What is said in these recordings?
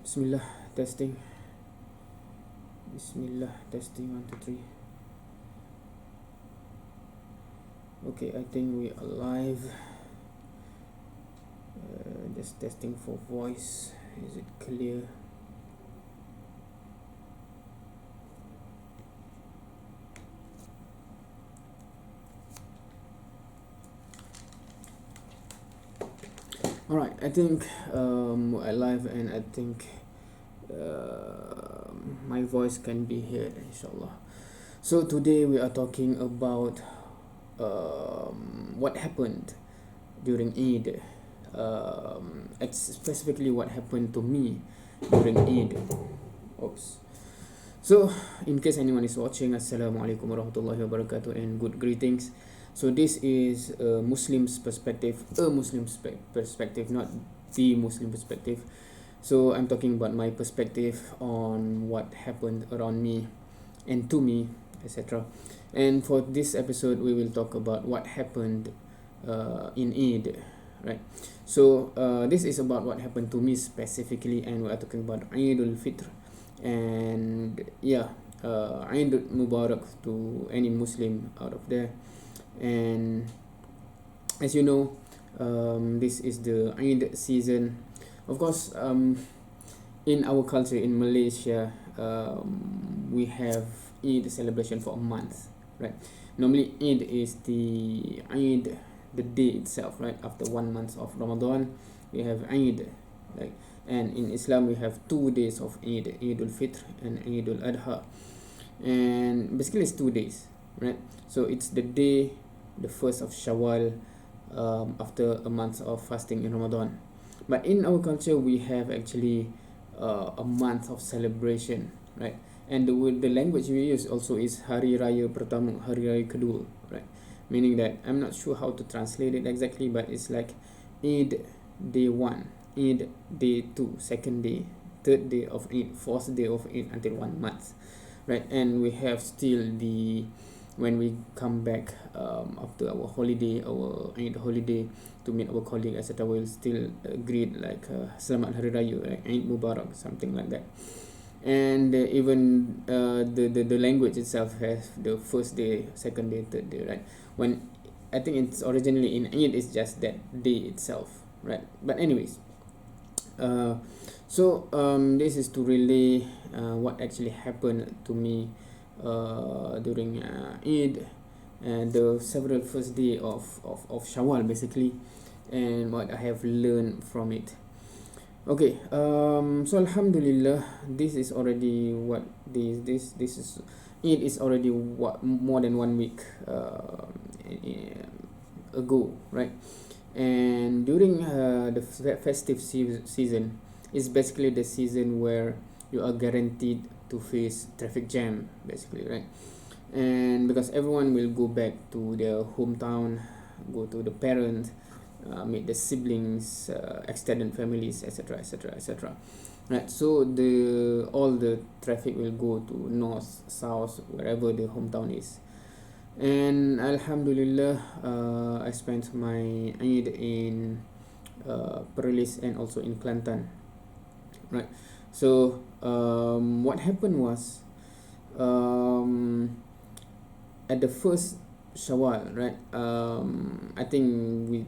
Bismillah, testing. Bismillah, testing, 1, 2, 3. Okay, I think we are live. Just testing for voice. Is it clear? Alright, I think we're live, and I think my voice can be heard, inshallah. So today we are talking about what happened during Eid, specifically what happened to me during Eid. Oops. So, in case anyone is watching, Assalamualaikum warahmatullahi wabarakatuh, and good greetings. So this is a Muslim's perspective, perspective, not the Muslim perspective. So I'm talking about my perspective on what happened around me and to me, etc. And for this episode, we will talk about what happened in Eid, right? So this is about what happened to me specifically, and we are talking about Eidul Fitr. And yeah, Eid Mubarak to any Muslim out of there. And as you know, this is the Eid season. Of course, in our culture in Malaysia, we have Eid celebration for a month, right? Normally, Eid is the Eid, the day itself, right? After 1 month of Ramadan, we have Eid, like, and in Islam we have 2 days of Eid, Eidul Fitr and Eidul Adha, and basically it's 2 days, right? So it's the day, the first of Shawwal, after a month of fasting in Ramadan. But in our culture, we have actually a month of celebration, right? And the language we use also is Hari Raya Pertama, Hari Raya Kedua, right? Meaning that I'm not sure how to translate it exactly, but it's like Eid day 1, Eid day 2, second day, third day of Eid, fourth day of Eid, until 1 month, right? And we have still when we come back after our holiday, our Eid holiday, to meet our colleague, etc., we'll still greet like Selamat Hari Raya, like Eid Mubarak, something like that. And even the language itself has the first day, second day, third day, right? When I think it's originally in Eid, it's just that day itself, right? But anyways, this is to relay what actually happened to me during Eid, and the several first day of Shawwal, basically, and what I have learned from it. Okay, so Alhamdulillah, this is already what this is. Eid is already more than 1 week ago, right? And during the festive season is basically the season where you are guaranteed to face traffic jam, basically, right? And because everyone will go back to their hometown, go to the parents, meet the siblings, extended families, etc., etc., etc., right? So all the traffic will go to north, south, wherever the hometown is. And Alhamdulillah, I spent my Eid in Perlis and also in Kelantan, right? So what happened was, at the first Shawwal, right? I think we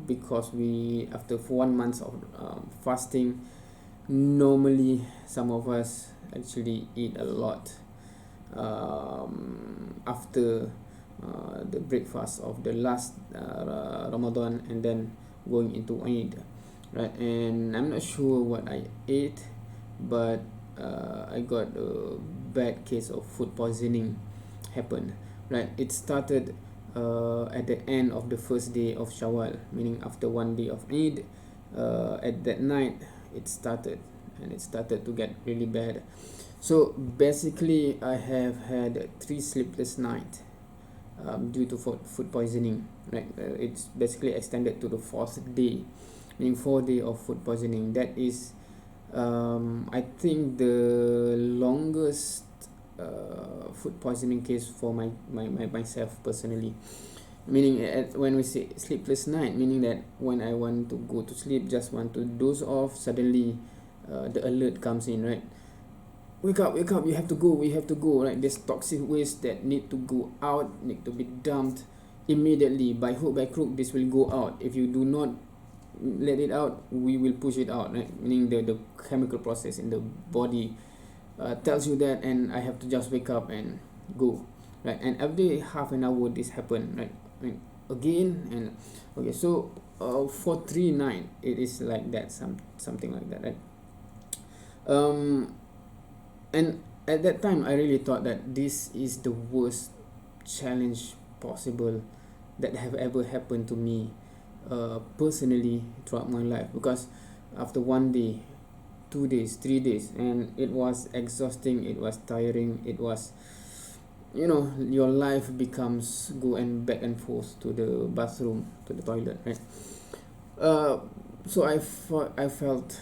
because we, after 1 month of fasting, normally some of us actually eat a lot after the breakfast of the last Ramadan, and then going into Eid, right? And I'm not sure what I ate, but I got a bad case of food poisoning happened, right? It started at the end of the first day of Shawwal, meaning after 1 day of Eid. At that night, it started, and it started to get really bad. So basically, I have had 3 sleepless nights due to food poisoning, right? It's basically extended to the 4th day, meaning 4 days of food poisoning. That is, I think, the longest food poisoning case for myself personally. Meaning, when we say sleepless night, meaning that when I want to go to sleep, just want to doze off, suddenly the alert comes in, right? Wake up, wake up, you have to go, we have to go, right? There's toxic waste that need to go out, need to be dumped immediately. By hook, by crook, this will go out. If you do not let it out, we will push it out, right? Meaning the chemical process in the body tells you that, and I have to just wake up and go, right? And every half an hour this happen, right? I mean, again and okay. So for 3-9 it is like that, something like that, right? And at that time I really thought that this is the worst challenge possible that have ever happened to me personally throughout my life, because after 1 day, 2 days, 3 days, and it was exhausting, it was tiring, it was, your life becomes go and back and forth to the bathroom, to the toilet, right? uh, so I felt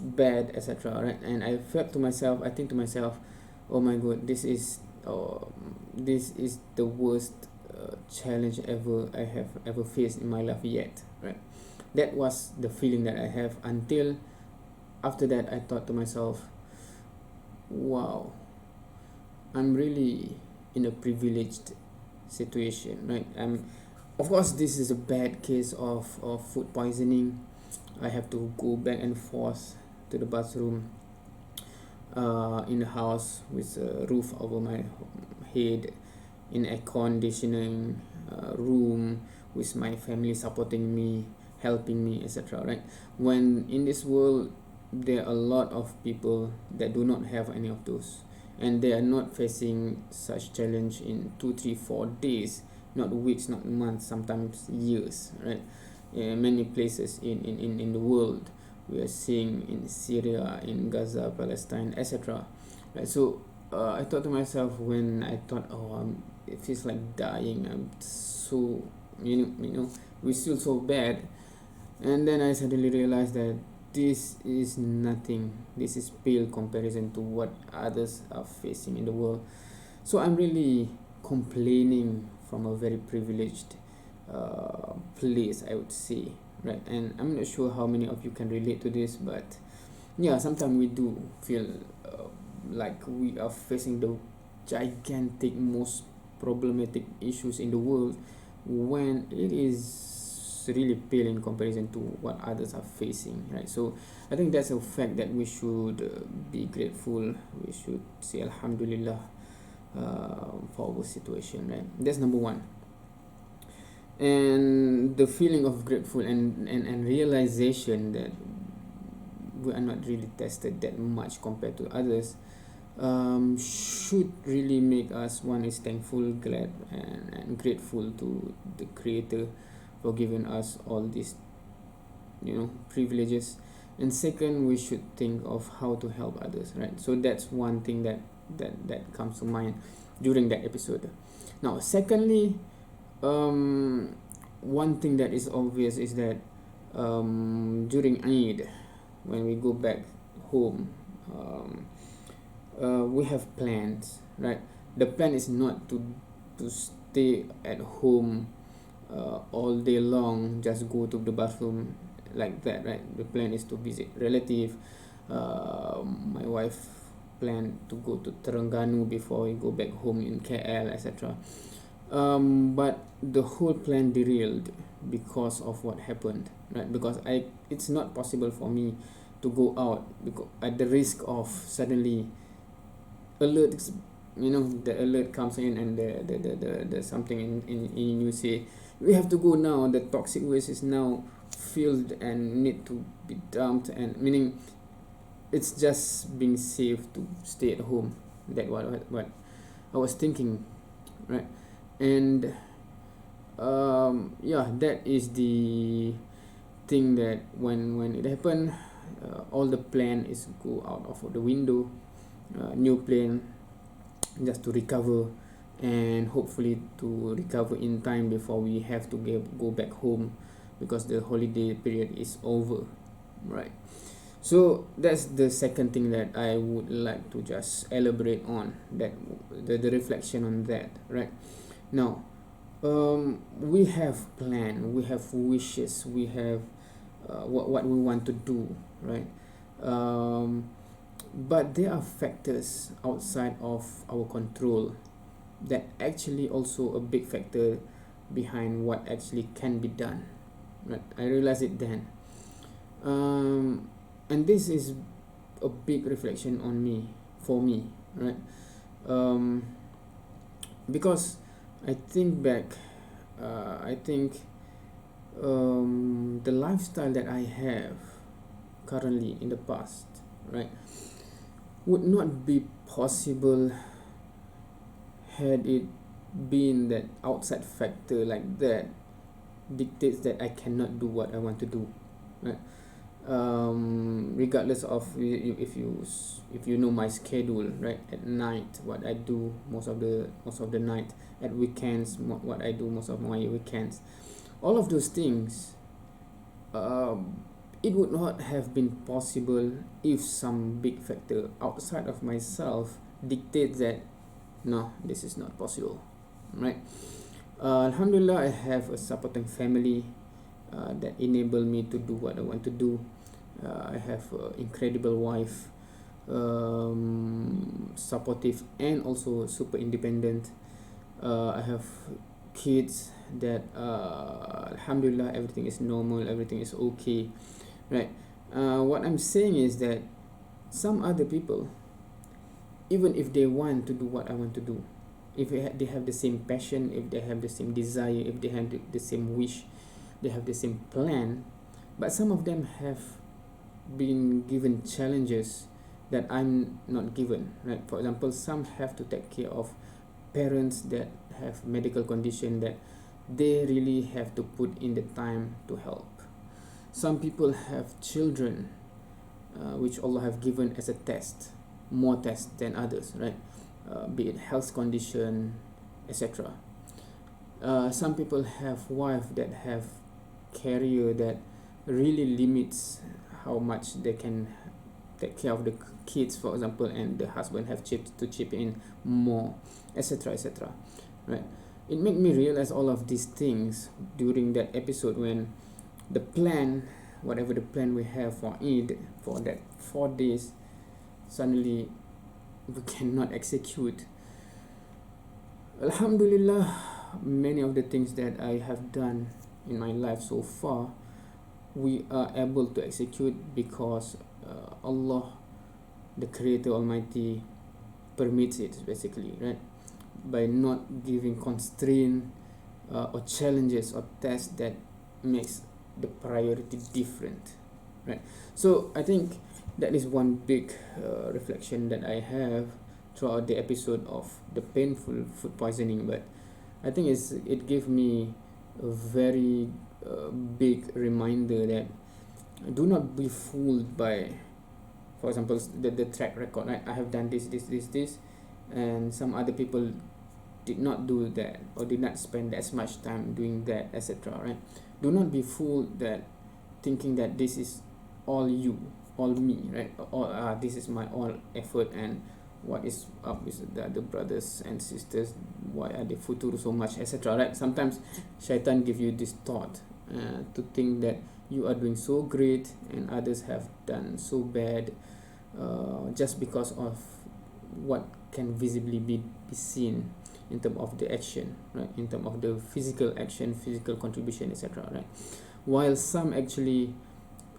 bad, etc., right? And I felt to myself, I think to myself, oh my god, this is the worst challenge I have ever faced in my life yet, right? That was the feeling that I have, until after that I thought to myself, wow, I'm really in a privileged situation, right? Of course, this is a bad case of food poisoning. I have to go back and forth to the bathroom in the house with a roof over my head, in air conditioning room, with my family supporting me, helping me, etc., right? When in this world there are a lot of people that do not have any of those, and they are not facing such challenge in 2, 3, 4 days, not weeks, not months, sometimes years, right? In many places in the world, we are seeing in Syria, in Gaza, Palestine, etc., right? So I thought to myself, when I thought, oh, it feels like dying, I'm so, we feel so bad. And then I suddenly realized that this is nothing, this is pale comparison to what others are facing in the world. So I'm really complaining from a very privileged place, I would say, right? And I'm not sure how many of you can relate to this, but yeah, sometimes we do feel like we are facing the gigantic, most problematic issues in the world, when it is really pale in comparison to what others are facing, right? So I think that's a fact that we should be grateful. We should say Alhamdulillah for our situation, right? That's number one. And the feeling of grateful and realization that we are not really tested that much compared to others should really make us, one is thankful, glad, and grateful to the Creator for giving us all these privileges. And second, we should think of how to help others, right? So that's one thing that comes to mind during that episode. Now secondly, one thing that is obvious is that during Eid, when we go back home, we have plans, right? The plan is not to stay at home all day long, just go to the bathroom like that, right? The plan is to visit relative. My wife planned to go to Terengganu before we go back home in KL, etc. But the whole plan derailed because of what happened, right? Because it's not possible for me to go out, because at the risk of suddenly alerts, the alert comes in, and the something in you say, we have to go now, the toxic waste is now filled and need to be dumped, and meaning it's just being safe to stay at home. That what I was thinking, right? And yeah, that is the thing, that when it happened, all the plan is go out of the window. New plan, just to recover, and hopefully to recover in time before we have to go back home, because the holiday period is over, right? So that's the second thing that I would like to just elaborate on, that the reflection on that, right? Now we have plan, we have wishes, we have what we want to do, right? um, but there are factors outside of our control that actually also a big factor behind what actually can be done, right? I realized it then, and this is a big reflection on me, for me, right? um, because I think back, I think the lifestyle that I have currently in the past, right, would not be possible had it been that outside factor like that dictates that I cannot do what I want to do, right? Regardless of if you know my schedule, right, at night, what I do most of the night, at weekends, what I do most of my weekends, all of those things, it would not have been possible if some big factor outside of myself dictates that no, this is not possible, right? Alhamdulillah, I have a supporting family that enable me to do what I want to do. I have an incredible wife, supportive and also super independent. I have kids that alhamdulillah, everything is normal, everything is okay, right? What I'm saying is that some other people, even if they want to do what I want to do, if they have the same passion, if they have the same desire, if they have the same wish, they have the same plan, but some of them have been given challenges that I'm not given, right? For example, some have to take care of parents that have medical condition that they really have to put in the time to help. Some people have children which Allah have given as a test, more tests than others, right? Be it health condition, etc. Some people have wife that have career that really limits how much they can take care of the kids, for example, and the husband have to chip in more, etc., etc., right? It made me realize all of these things during that episode when the plan, whatever the plan we have for Eid, for that 4 days, suddenly we cannot execute. Alhamdulillah, many of the things that I have done in my life so far, we are able to execute because Allah, the Creator Almighty, permits it, basically, right? By not giving constraint or challenges or tests that makes the priority different, right? So I think that is one big reflection that I have throughout the episode of the painful food poisoning. But I think it gave me a very big reminder that do not be fooled by, for example, the track record, right? I have done this, and some other people did not do that or did not spend as much time doing that, etc., right? Do not be fooled that thinking that this is all you, all me, right? All this is my all effort, and what is up with the other brothers and sisters, why are they futur so much, etc., right? Sometimes shaitan give you this thought to think that you are doing so great and others have done so bad, just because of what can visibly be seen in terms of the action, right? In terms of the physical action, physical contribution, etc., right? While some actually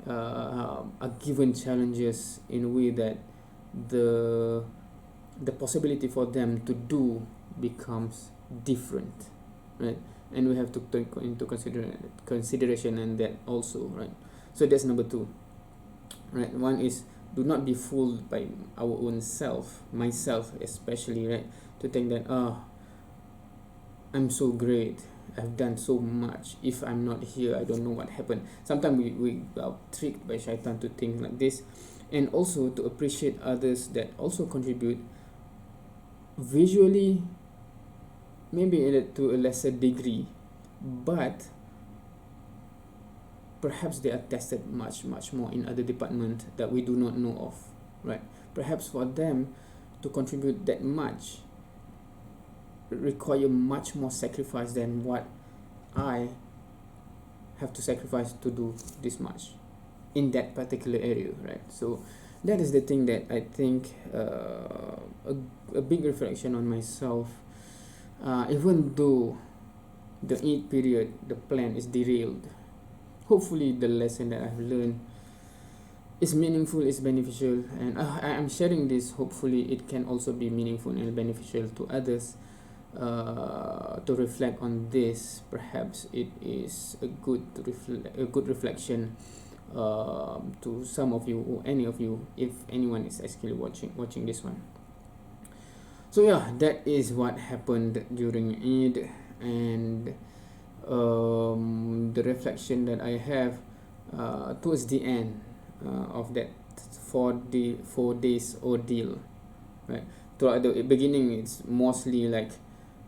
are given challenges in a way that the possibility for them to do becomes different, right? And we have to take into consideration and that also, right? So that's number 2, right? One is do not be fooled by our own self, myself especially, right? To think that I'm so great, I've done so much, if I'm not here I don't know what happened. Sometimes we are tricked by shaitan to think like this, and also to appreciate others that also contribute visually, maybe to a lesser degree, but perhaps they are tested much more in other departments that we do not know of, right? Perhaps for them to contribute that much require much more sacrifice than what I have to sacrifice to do this much, in that particular area, right? So that is the thing that I think a big reflection on myself. Even though the Eid period, the plan is derailed, hopefully the lesson that I've learned is meaningful, is beneficial, and I am sharing this. Hopefully it can also be meaningful and beneficial to others, to reflect on this. Perhaps it is a good reflection to some of you, or any of you, if anyone is actually watching this one. So yeah, that is what happened during Eid. And the reflection that I have towards the end of that 4 days ordeal, right? Throughout the beginning, it's mostly like,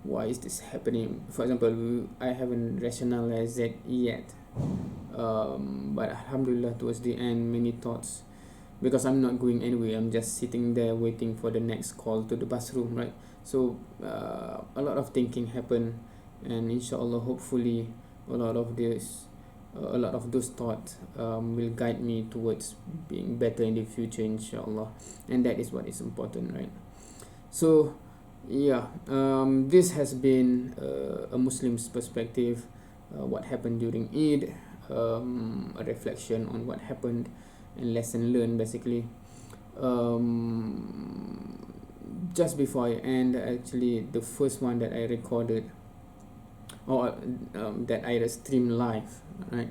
why is this happening? For example, I haven't rationalized it yet, but alhamdulillah, towards the end, many thoughts, because I'm not going anywhere. I'm just sitting there waiting for the next call to the bus room, right? So a lot of thinking happened, and inshallah, hopefully, a lot of those thoughts will guide me towards being better in the future, inshallah. And that is what is important, right? So yeah, this has been a Muslim's perspective, what happened during Eid, a reflection on what happened, and lesson learned, basically. Just before I end, actually, the first one that I recorded, or that I stream live, right?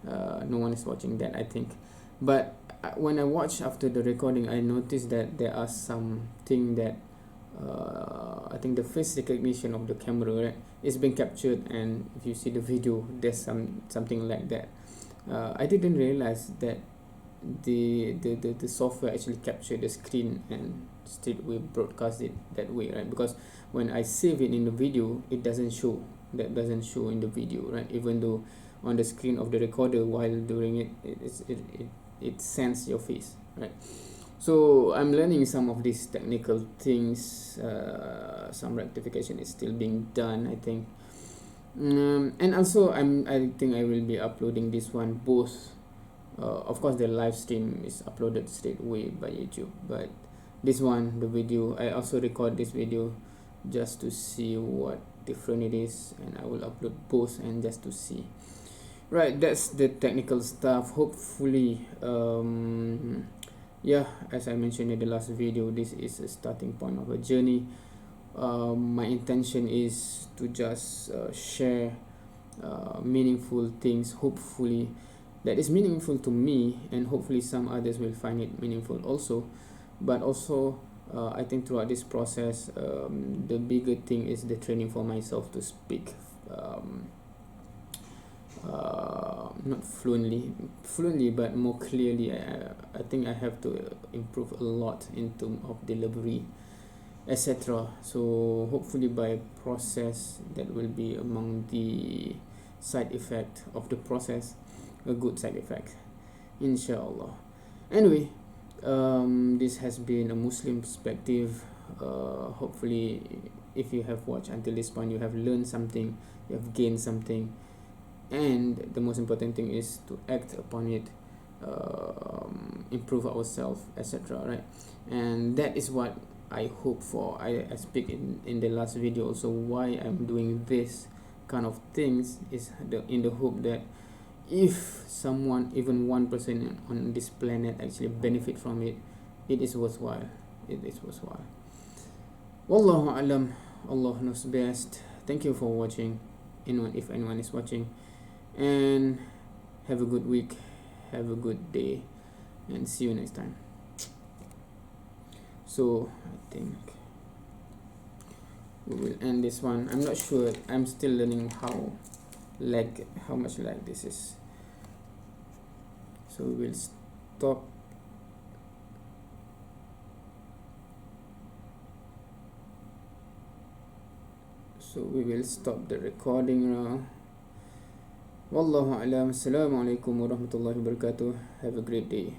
No one is watching that, I think. But when I watch after the recording, I noticed that there are something that I think the face recognition of the camera, right, is being captured, and if you see the video, there's something like that. I didn't realize that the software actually captured the screen and straight away broadcast it that way, right? Because when I save it in the video, it doesn't show in the video, right? Even though on the screen of the recorder, while doing it sends your face, right? So I'm learning some of these technical things. Some rectification is still being done, I think. And also I think I will be uploading this one both. Of course, the live stream is uploaded straight away by YouTube, but this one, the video, I also record this video just to see what different it is, and I will upload both and just to see. Right, that's the technical stuff. Hopefully, yeah, as I mentioned in the last video, this is a starting point of a journey. My intention is to just share meaningful things, hopefully that is meaningful to me, and hopefully some others will find it meaningful also. But also, I think throughout this process, the bigger thing is the training for myself to speak not fluently, but more clearly. I think I have to improve a lot in terms of delivery, etc. So hopefully by process, that will be among the side effect of the process, a good side effect, inshallah. Anyway, this has been a Muslim perspective. Hopefully, if you have watched until this point, you have learned something, you have gained something, and the most important thing is to act upon it, improve ourselves, etc., right? And that is what I hope for. I speak in the last video also, why I'm doing this kind of things is in the hope that if someone, even one person on this planet, actually benefit from it, it is worthwhile. Wallahu alam, Allah knows best. Thank you for watching, if anyone is watching, and have a good week, have a good day, and see you next time. So I think we will end this one. I'm not sure, I'm still learning how much lag this is. So we will stop. So we will stop the recording now. Wallahu a'lam. Assalamu alaikum warahmatullahi wabarakatuh. Have a great day.